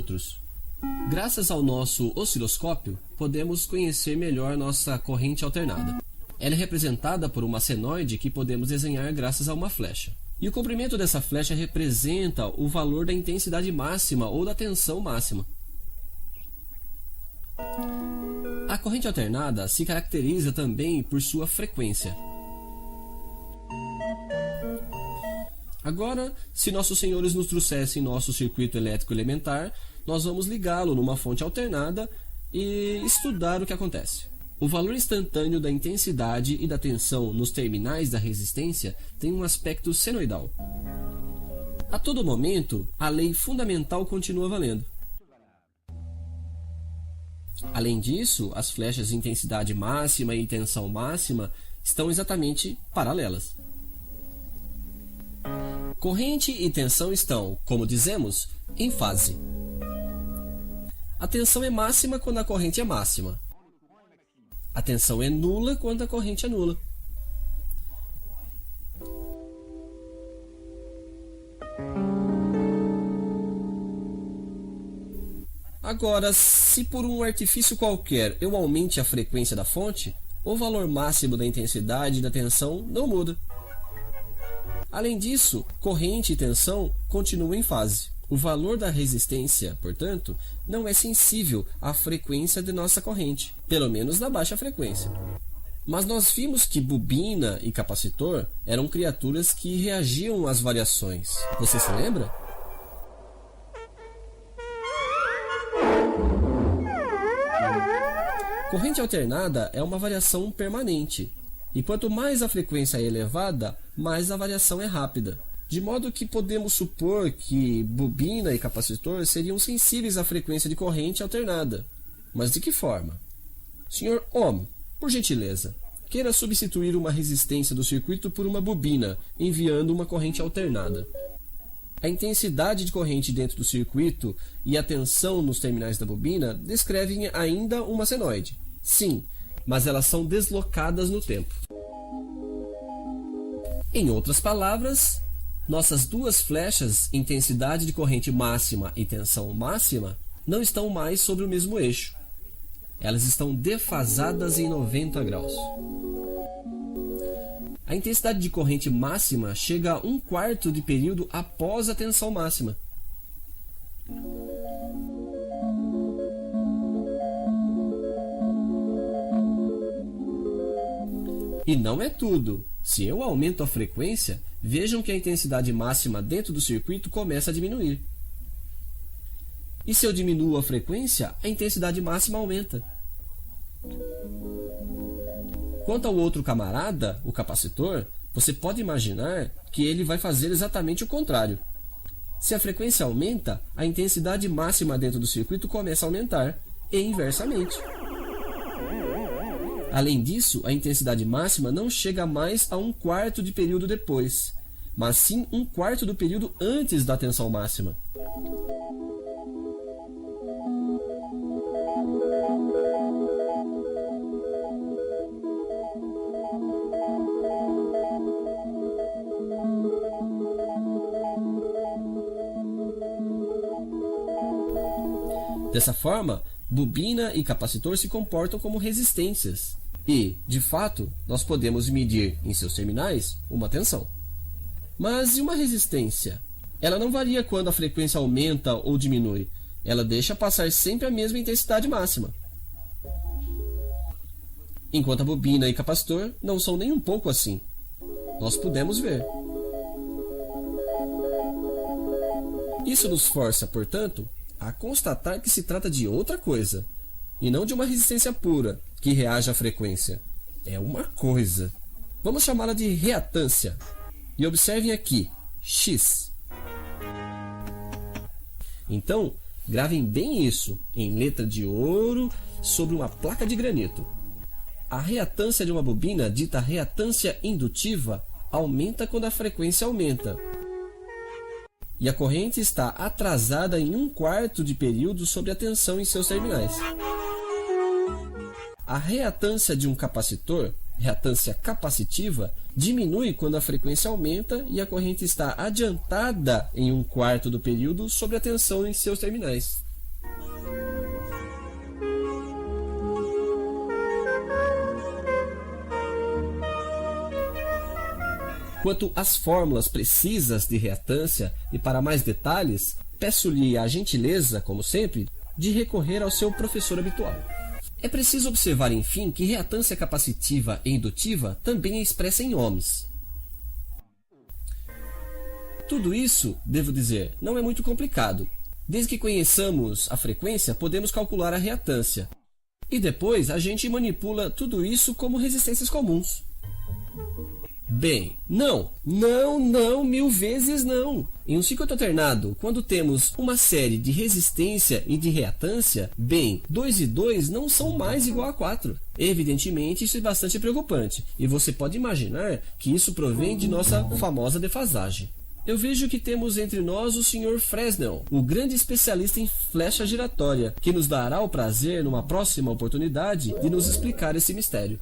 outros. Graças ao nosso osciloscópio, podemos conhecer melhor nossa corrente alternada. Ela é representada por uma senoide que podemos desenhar graças a uma flecha. E o comprimento dessa flecha representa o valor da intensidade máxima ou da tensão máxima. A corrente alternada se caracteriza também por sua frequência. Agora, se nossos senhores nos trouxessem nosso circuito elétrico elementar, nós vamos ligá-lo numa fonte alternada e estudar o que acontece. O valor instantâneo da intensidade e da tensão nos terminais da resistência tem um aspecto senoidal. A todo momento, a lei fundamental continua valendo. Além disso, as flechas de intensidade máxima e tensão máxima estão exatamente paralelas. Corrente e tensão estão, como dizemos, em fase. A tensão é máxima quando a corrente é máxima. A tensão é nula quando a corrente é nula. Agora, se por um artifício qualquer eu aumente a frequência da fonte, o valor máximo da intensidade e da tensão não muda. Além disso, corrente e tensão continuam em fase. O valor da resistência, portanto, não é sensível à frequência de nossa corrente, pelo menos na baixa frequência. Mas nós vimos que bobina e capacitor eram criaturas que reagiam às variações. Você se lembra? Corrente alternada é uma variação permanente, e quanto mais a frequência é elevada, mais a variação é rápida. De modo que podemos supor que bobina e capacitor seriam sensíveis à frequência de corrente alternada. Mas de que forma? Sr. Ohm, por gentileza, queira substituir uma resistência do circuito por uma bobina, enviando uma corrente alternada. A intensidade de corrente dentro do circuito e a tensão nos terminais da bobina descrevem ainda uma senoide. Sim, mas elas são deslocadas no tempo. Em outras palavras, nossas duas flechas, intensidade de corrente máxima e tensão máxima, não estão mais sobre o mesmo eixo. Elas estão defasadas em 90 graus. A intensidade de corrente máxima chega a 1/4 de período após a tensão máxima. E não é tudo. Se eu aumento a frequência, vejam que a intensidade máxima dentro do circuito começa a diminuir. E se eu diminuo a frequência, a intensidade máxima aumenta. Quanto ao outro camarada, o capacitor, você pode imaginar que ele vai fazer exatamente o contrário. Se a frequência aumenta, a intensidade máxima dentro do circuito começa a aumentar, e inversamente. Além disso, a intensidade máxima não chega mais a 1/4 de período depois, mas sim 1/4 do período antes da tensão máxima. Dessa forma, bobina e capacitor se comportam como resistências. E, de fato, nós podemos medir em seus terminais uma tensão. Mas e uma resistência? Ela não varia quando a frequência aumenta ou diminui. Ela deixa passar sempre a mesma intensidade máxima. Enquanto a bobina e capacitor não são nem um pouco assim. Nós podemos ver. Isso nos força, portanto, a constatar que se trata de outra coisa, e não de uma resistência pura, que reage à frequência. É uma coisa. Vamos chamá-la de reatância. E observem aqui, X. Então, gravem bem isso, em letra de ouro, sobre uma placa de granito. A reatância de uma bobina, dita reatância indutiva, aumenta quando a frequência aumenta. E a corrente está atrasada em 1/4 de período sobre a tensão em seus terminais. A reatância de um capacitor, reatância capacitiva, diminui quando a frequência aumenta e a corrente está adiantada em 1/4 do período sobre a tensão em seus terminais. Quanto às fórmulas precisas de reatância e para mais detalhes, peço-lhe a gentileza, como sempre, de recorrer ao seu professor habitual. É preciso observar, enfim, que reatância capacitiva e indutiva também é expressa em ohms. Tudo isso, devo dizer, não é muito complicado. Desde que conheçamos a frequência, podemos calcular a reatância. E depois a gente manipula tudo isso como resistências comuns. Bem, não, mil vezes não. Em um ciclo alternado, quando temos uma série de resistência e de reatância, bem, 2 e 2 não são mais igual a 4. Evidentemente, isso é bastante preocupante, e você pode imaginar que isso provém de nossa famosa defasagem. Eu vejo que temos entre nós o Sr. Fresnel, o grande especialista em flecha giratória, que nos dará o prazer, numa próxima oportunidade, de nos explicar esse mistério.